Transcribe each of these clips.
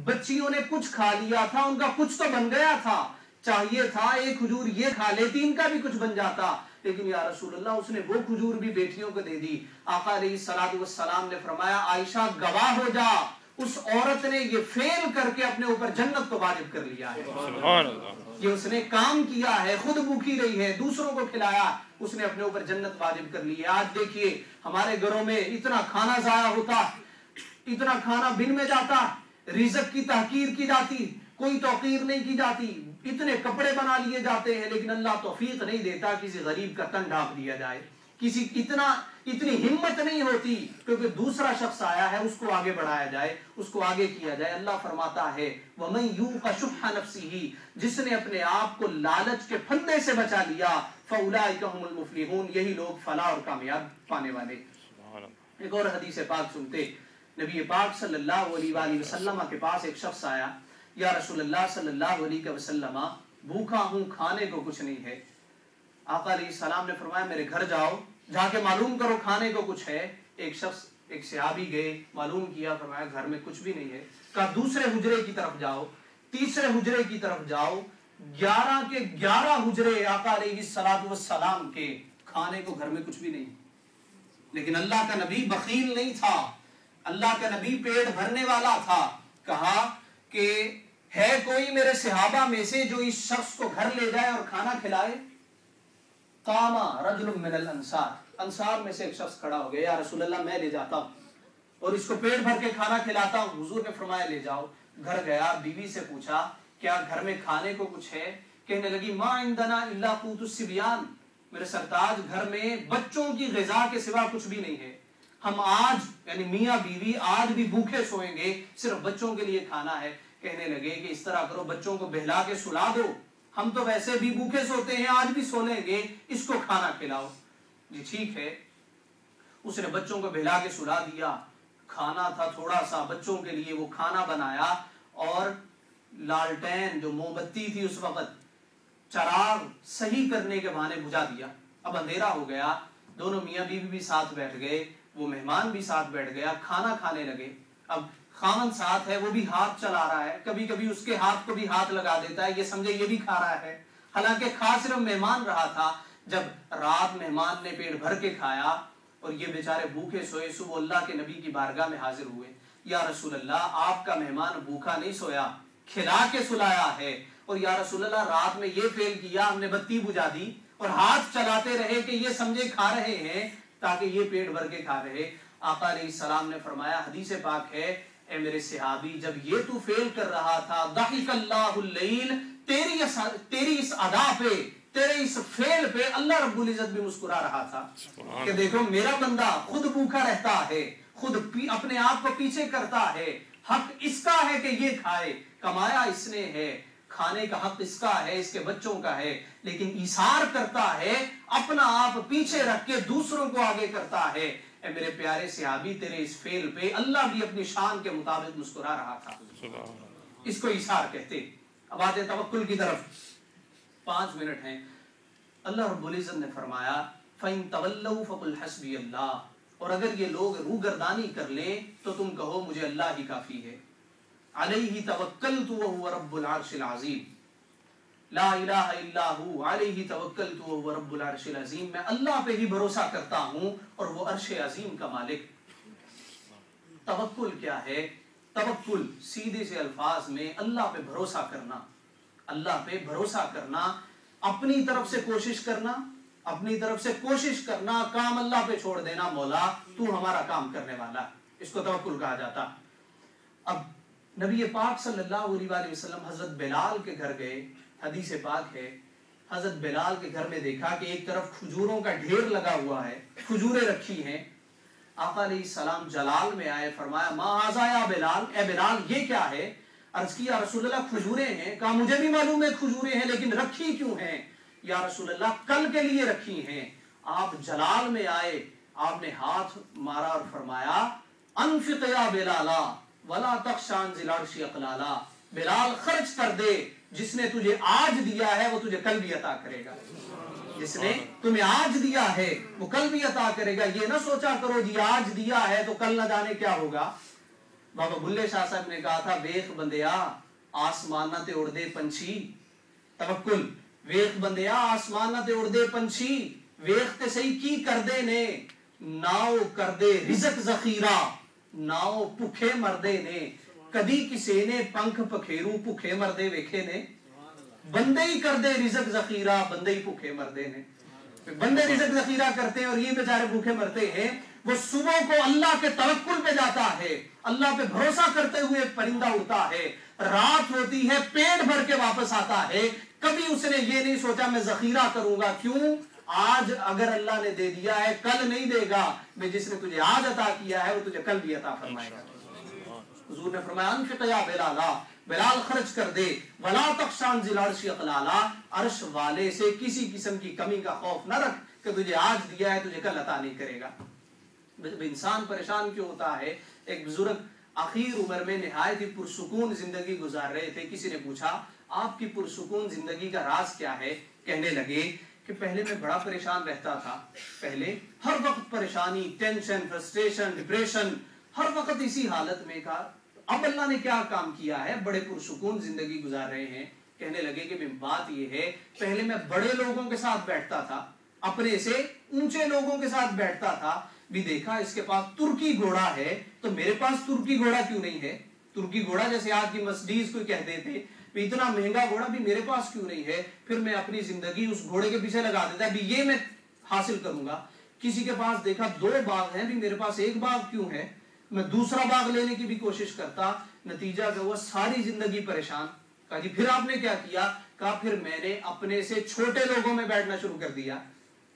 بچیوں نے کچھ کھا لیا تھا، ان کا کچھ تو بن گیا تھا، چاہیے تھا ایک کھجور یہ کھا لیتی، ان کا بھی کچھ بن جاتا، لیکن یا رسول اللہ اس نے وہ کھجور بھی بیٹیوں کو دے دی۔ آقا علیہ السلام نے فرمایا عائشہ گواہ ہو جا، اس عورت نے یہ فعل کر کے اپنے اوپر جنت کو واجب کر لیا ہے۔ سبحان اللہ، یہ اس نے کام کیا ہے، خود بھوکی رہی ہے، دوسروں کو کھلایا، اس نے اپنے اوپر جنت واجب کر لی ہے۔ آج دیکھیے ہمارے گھروں میں اتنا کھانا ضائع ہوتا، اتنا کھانا بن میں جاتا، رزق کی تحقیر کی جاتی، کوئی توقیر نہیں کی جاتی، اتنے کپڑے بنا لیے جاتے ہیں، لیکن اللہ توفیق نہیں دیتا کسی غریب کا تن ڈھانپ دیا جائے، کسی اتنی ہمت نہیں ہوتی کیونکہ دوسرا شخص آیا ہے اس کو آگے بڑھایا جائے، اس کو آگے کیا جائے۔ اللہ فرماتا ہے وَمَن يُوقَ شُحَّ نَفْسِهِ، جس نے اپنے آپ کو لالچ کے پھندے سے بچا لیا، فَأُولَٰئِكَ هُمُ الْمُفْلِحُونَ، یہی لوگ فلاح اور کامیاب پانے والے۔ ایک اور حدیث پاک سنتے، نبی پاک صلی اللہ علیہ وآلہ وسلم کے پاس ایک شخص آیا، یا رسول اللہ صلی اللہ علیہ وسلم بھوکا ہوں، کھانے کو کچھ نہیں ہے۔ آقا علیہ السلام نے فرمایا میرے گھر جاؤ، جا کے معلوم کرو کھانے کو کچھ ہے۔ ایک شخص، ایک صحابی گئے، معلوم کیا، فرمایا گھر میں کچھ بھی نہیں ہے۔ کہا دوسرے حجرے کی طرف جاؤ، تیسرے حجرے کی طرف جاؤ، 11 کے 11 حجرے آقا علیہ السلام کے، کھانے کو گھر میں کچھ بھی نہیں۔ لیکن اللہ کا نبی بخیل نہیں تھا، اللہ کا نبی پیٹ بھرنے والا تھا۔ کہا کہ ہے کوئی میرے صحابہ میں سے جو اس شخص کو گھر لے جائے اور کھانا کھلائے؟ قام رجل من الانصار، انصار میں سے ایک شخص کھڑا ہو گیا، یا رسول اللہ میں لے جاتا ہوں اور اس کو پیٹ بھر کے کھانا کھلاتا ہوں۔ حضور نے فرمایا لے جاؤ۔ گھر گیا، بیوی سے پوچھا کیا گھر میں کھانے کو کچھ ہے؟ کہنے لگی ما عندنا الا قوت الصبیان، میرے سرتاج گھر میں بچوں کی غذا کے سوا کچھ بھی نہیں ہے، ہم آج یعنی میاں بیوی آج بھی بھوکے سوئیں گے، صرف بچوں کے لیے کھانا ہے۔ کہنے لگے کہ اس طرح کرو، بچوں کو بہلا کے سلا دو، ہم تو ویسے بھی بھوکے سوتے ہیں، آج بھی سو لیں گے، اس کو کھانا کھلاؤ۔ جی ٹھیک ہے۔ اس نے بچوں کو بہلا کے سلا دیا، کھانا تھا تھوڑا سا، بچوں کے لیے وہ کھانا بنایا اور لالٹین جو موم بتی تھی اس وقت، چراغ صحیح کرنے کے بہانے بجھا دیا۔ اب اندھیرا ہو گیا، دونوں میاں بیوی بھی ساتھ بیٹھ گئے، وہ مہمان بھی ساتھ بیٹھ گیا، کھانا کھانے لگے۔ اب خاوند ساتھ ہے، وہ بھی ہاتھ چلا رہا ہے، کبھی کبھی اس کے ہاتھ کو بھی ہاتھ لگا دیتا ہے، یہ سمجھے یہ بھی کھا رہا ہے، حالانکہ کھا صرف مہمان رہا تھا۔ جب رات مہمان نے پیٹ بھر کے کھایا اور یہ بیچارے بھوکے سوئے، صبح اللہ کے نبی کی بارگاہ میں حاضر ہوئے، یا رسول اللہ آپ کا مہمان بھوکا نہیں سویا، کھلا کے سلایا ہے، اور یا رسول اللہ رات میں یہ فعل کیا، ہم نے بتی بجھا دی اور ہاتھ چلاتے رہے کہ یہ سمجھے کھا رہے ہیں، تاکہ یہ پیٹ بھر کے کھا رہے۔ آقا علیہ السلام نے فرمایا، حدیث پاک ہے، اے میرے صحابی جب یہ تو فعل کر رہا تھا، ضحک اللہ اللیل، تیری اس ادا پہ، تیرے اس فعل پہ اللہ رب العزت بھی مسکرا رہا تھا کہ دیکھو میرا بندہ خود بھوکا رہتا ہے، خود اپنے آپ کو پیچھے کرتا ہے، حق اس کا ہے کہ یہ کھائے، کمایا اس نے ہے، کھانے کا حق اس کا ہے، اس کے بچوں کا ہے، لیکن ایثار کرتا ہے، اپنا آپ پیچھے رکھ کے دوسروں کو آگے کرتا ہے۔ اے میرے پیارے صحابی تیرے اس فعل پہ اللہ بھی اپنی شان کے مطابق مسکرا رہا تھا، اس کو ایثار کہتے۔ اب آتے توکل کی طرف، 5 منٹ ہیں۔ اللہ رب العزت نے فرمایا فَإِن تَوَلَّوْا فَقُلْ حَسْبِيَ اللَّهُ، اور اگر یہ لوگ روگردانی کر لیں تو تم کہو مجھے اللہ ہی کافی ہے۔ علیہ توکلت وہو رب العرش العظیم، لا الہ الا ہو علیہ توکلت وہو رب العرش العظیم، میں اللہ پہ ہی بھروسہ کرتا ہوں اور وہ عرش عظیم کا مالک۔ توکل کیا ہے؟ توکل سیدھے سے الفاظ میں اللہ پہ بھروسہ کرنا، اللہ پہ بھروسہ کرنا، اپنی طرف سے کوشش کرنا، اپنی طرف سے کوشش کرنا، کام اللہ پہ چھوڑ دینا، مولا تو ہمارا کام کرنے والا، اس کو توکل کہا جاتا۔ اب نبی پاک صلی اللہ علیہ وآلہ وسلم حضرت بلال کے گھر گئے، حدیث پاک ہے، حضرت بلال کے گھر میں دیکھا کہ ایک طرف کھجوروں کا ڈھیر لگا ہوا ہے، کھجوریں رکھی ہیں۔ آقا علیہ السلام جلال میں آئے، فرمایا ما ھذا یا بلال، اے بلال یہ کیا ہے؟ عرض کیا رسول اللہ کھجوریں ہیں۔ کہا مجھے بھی معلوم ہے کھجوریں ہیں، لیکن رکھی کیوں ہیں؟ یا رسول اللہ کل کے لیے رکھی ہیں۔ آپ جلال میں آئے، آپ نے ہاتھ مارا اور فرمایا انفق یا بلالا ولا تخش عن ذی العرش اقلالا، بلال خرچ کر دے، جس نے تجھے آج دیا ہے وہ تجھے کل بھی عطا کرے گا، جس نے تمہیں آج دیا ہے وہ کل بھی عطا کرے گا۔ یہ نہ سوچا کرو جی آج دیا ہے تو کل نہ جانے کیا ہوگا۔ बाबा बुल्ले शाह साहब ने कहा था, वेख बंदिया आसमान ना ते उड़दे पंछी, तवक्कुल, वेख बंदिया आसमान ना ते उड़दे पंछी, वेख ते सही की करदे ने, नाओ करदे रिज़क ज़खीरा, नाओ भुखे मरदे ने, कदी किसी ने पंख पखेरू भुखे मरदे वेखे ने, बंदे ही करदे रिज़क ज़खीरा, बंदे ही भुखे मरदे ने। बंदे रिज़क ज़खीरा करते हैं और ये बेचारे भूखे मरते हैं। वो सुबह को अल्लाह के तवक्कुल पे जाता है, अल्लाह पे भरोसा करते हुए परिंदा उड़ता है, रात होती है पेट भर के वापस आता है। कभी उसने ये नहीं सोचा मैं ज़खीरा करूंगा, क्यों? आज अगर अल्लाह ने दे दिया है कल नहीं देगा, मैं जिसने तुझे आज अता किया है वो तुझे कल भी अता फरमाएगा। हुजूर ने फरमाया अनफिक या बिलाला, बिलाल खर्च कर दे, वला तख्शान जिल अर्श अक़लाला, अर्श वाले से किसी किस्म की कमी का खौफ न रख कि तुझे आज दिया है तुझे कल अता नहीं करेगा। इंसान परेशान क्यों होता है? एक बुजुर्ग आखिर उम्र में निहायत ही पुरसुकून जिंदगी गुजार रहे थे। किसी ने पूछा आपकी पुरसुकून जिंदगी का राज क्या है? कहने लगे कि पहले मैं बड़ा परेशान रहता था, पहले हर वक्त परेशानी, टेंशन, फ्रस्ट्रेशन, डिप्रेशन, हर वक्त इसी हालत में था। अब अल्लाह ने क्या काम किया है, बड़े पुरसुकून जिंदगी गुजार रहे हैं। कहने लगे कि बात ये है, पहले मैं बड़े लोगों के साथ बैठता था, अपने से ऊंचे लोगों के साथ बैठता था, भी देखा इसके पास तुर्की घोड़ा है तो मेरे पास तुर्की घोड़ा क्यों नहीं है? तुर्की घोड़ा जैसे आज की मर्सिडीज को कहते थे, इतना महंगा घोड़ा भी मेरे पास क्यों नहीं है? फिर मैं अपनी जिंदगी उस घोड़े के पीछे लगा देता, भी ये मैं हासिल करूंगा। किसी के पास देखा 2 बाग हैं, भी मेरे पास 1 बाग क्यों है? मैं दूसरा बाग लेने की भी कोशिश करता। नतीजा क्या हुआ? सारी जिंदगी परेशान। कहा जी फिर आपने क्या किया? कहा फिर मैंने अपने से छोटे लोगों में बैठना शुरू कर दिया,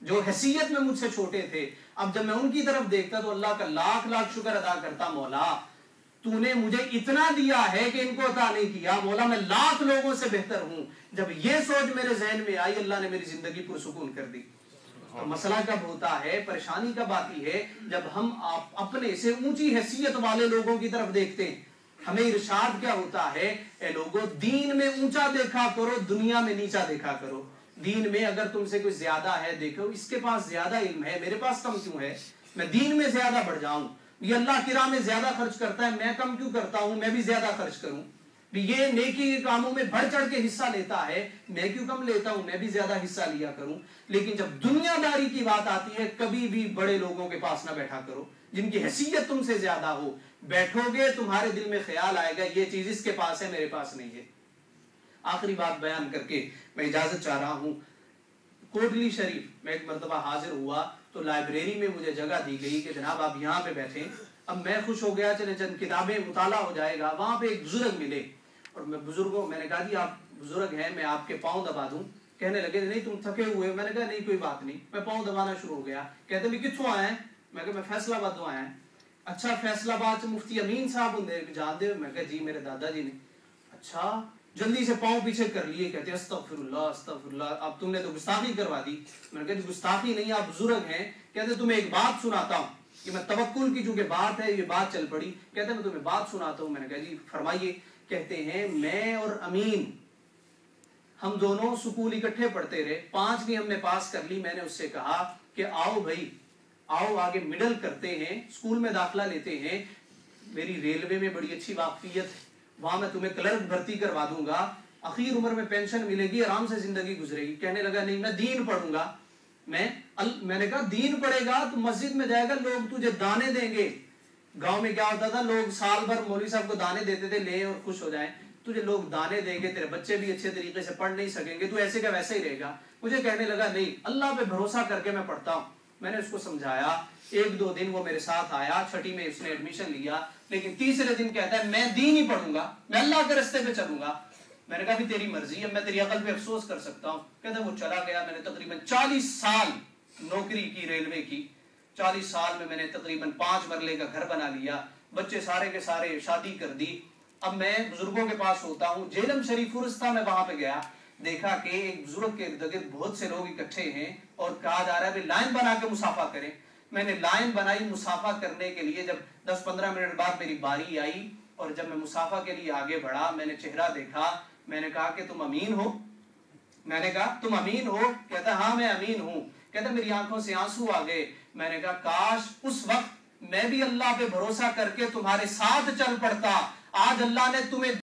जो हैसियत में मुझसे छोटे थे। अब जब मैं उनकी तरफ देखता तो अल्लाह का लाख लाख शुक्र अदा करता, मौला तूने मुझे इतना दिया है कि इनको अता नहीं किया, मौला मैं लाख लोगों से बेहतर हूं। जब ये सोच मेरे जहन में आई, अल्लाह ने मेरी जिंदगी पुरसुकून कर दी। तो मसला कब होता है, परेशानी कब आती है? जब हम अपने से ऊंची हैसियत वाले लोगों की तरफ देखते हैं। हमें इरशाद क्या होता है, ए लोगों दीन में ऊंचा देखा करो, दुनिया में नीचा देखा करो। दीन में अगर तुमसे कोई ज्यादा है, देखो इसके पास ज्यादा इल्म है, मेरे पास कम क्यों है? मैं दीन में ज्यादा बढ़ जाऊं। ये अल्लाह की राह में ज्यादा खर्च करता है, मैं कम क्यों करता हूं? मैं भी ज्यादा खर्च करूं। ये नेकी के कामों में बढ़ चढ़ के हिस्सा लेता है, मैं क्यों कम लेता हूं? मैं भी ज्यादा हिस्सा लिया करूं। लेकिन जब दुनियादारी की बात आती है, कभी भी बड़े लोगों के पास ना बैठा करो जिनकी हैसियत तुमसे ज्यादा हो। बैठोगे तुम्हारे दिल में ख्याल आएगा ये चीज इसके पास है, मेरे पास नहीं है। आखिरी बात बयान करके मैं इजाजत चाह रहा हूं। कोटली शरीफ में एक मर्तबा हाजिर हुआ तो लाइब्रेरी में मुझे जगह दी गई कि जनाब आप यहाँ पे बैठे। अब मैं खुश हो गया, चले चंद किताबें मुताला हो जाएगा। वहां पे एक बुजुर्ग मिले और मैंने कहा जी आप बुजुर्ग हैं, मैं आपके पाँव दबा दूं। कहने लगे नहीं तुम थके हुए। मैंने कहा नहीं कोई बात नहीं। मैं पाँव दबाना शुरू हो गया। कहते भी कित्थों आए हैं? मैं कहा मैं फैसलाबाद तो आया है। अच्छा फैसलाबाद से मुफ्ती अमीन साहब होंगे जानते हो? मैं कहा जी मेरे दादाजी ने। अच्छा जल्दी से पाँव पीछे कर लिए। कहते अस्तगफिरुल्लाह अस्तगफिरुल्लाह, अब तुमने तो गुस्ताखी करवा दी। मैंने कहा गुस्ताखी नहीं, आप बुजुर्ग हैं। कहते तुम्हें एक बात सुनाता हूँ कि मैं तवक्कुल की चूंकि बात है, ये बात चल पड़ी। कहते मैं तुम्हें बात सुनाता हूँ। मैंने कहा जी फरमाइए। कहते हैं मैं और अमीन हम दोनों स्कूल इकट्ठे पढ़ते रहे, 5वीं हमने पास कर ली। मैंने उससे कहा कि आओ भाई आओ आगे मिडल करते हैं, स्कूल में दाखिला लेते हैं। मेरी रेलवे में बड़ी अच्छी वाकफियत है, वहां मैं तुम्हें क्लर्क भर्ती करवा दूंगा, आखिर उम्र में पेंशन मिलेगी, आराम से जिंदगी गुजरेगी। कहने लगा नहीं मैं दीन पढ़ूंगा। मैंने कहा दीन पढ़ेगा तो मस्जिद में जाएगा, लोग तुझे दाने देंगे। गांव में क्या होता था, लोग साल भर मौलवी साहब को दाने देते थे, ले और खुश हो जाए। तुझे लोग दाने देंगे, तेरे बच्चे भी अच्छे तरीके से पढ़ नहीं सकेंगे, तू ऐसे का वैसे ही रहेगा। मुझे कहने लगा नहीं अल्लाह पे भरोसा करके मैं पढ़ता हूँ। मैंने उसको समझाया, 1-2 दिन वो मेरे साथ आया, 6ठी में उसने एडमिशन लिया। लेकिन तीसरे दिन कहता है मैं दीन ही पढ़ूंगा, मैं अल्लाह के रास्ते पे चलूंगा। मैंने कहा भी तेरी मर्जी है, मैं तेरी अकल पे अफसोस कर सकता हूँ। कहता वो चला गया। मैंने तकरीबन 40 साल नौकरी की रेलवे की। 40 साल में मैंने तकरीबन 5 मरले का घर बना लिया, बच्चे सारे के सारे शादी कर दी। अब मैं बुजुर्गों के पास होता हूँ। झेलम शरीफ उर्स था, मैं वहां पे गया, देखा कि एक बुजुर्ग के इर्द गिर्द बहुत से लोग इकट्ठे हैं और कहा जा रहा है लाइन बना के मुसाफा करें। मैंने लाइन बनाई मुसाफा करने के लिए। जब 10-15 मिनट बाद मेरी बारी आई और जब मैं मुसाफा के लिए आगे बढ़ा, मैंने चेहरा देखा। मैंने कहा कि तुम अमीन हो? मैंने कहा तुम अमीन हो? कहता हाँ मैं अमीन हूं। कहता मेरी आंखों से आंसू आ गए। मैंने कहा काश उस वक्त میں بھی اللہ پہ بھروسہ کر کے تمہارے ساتھ چل پڑتا. آج اللہ نے تمہیں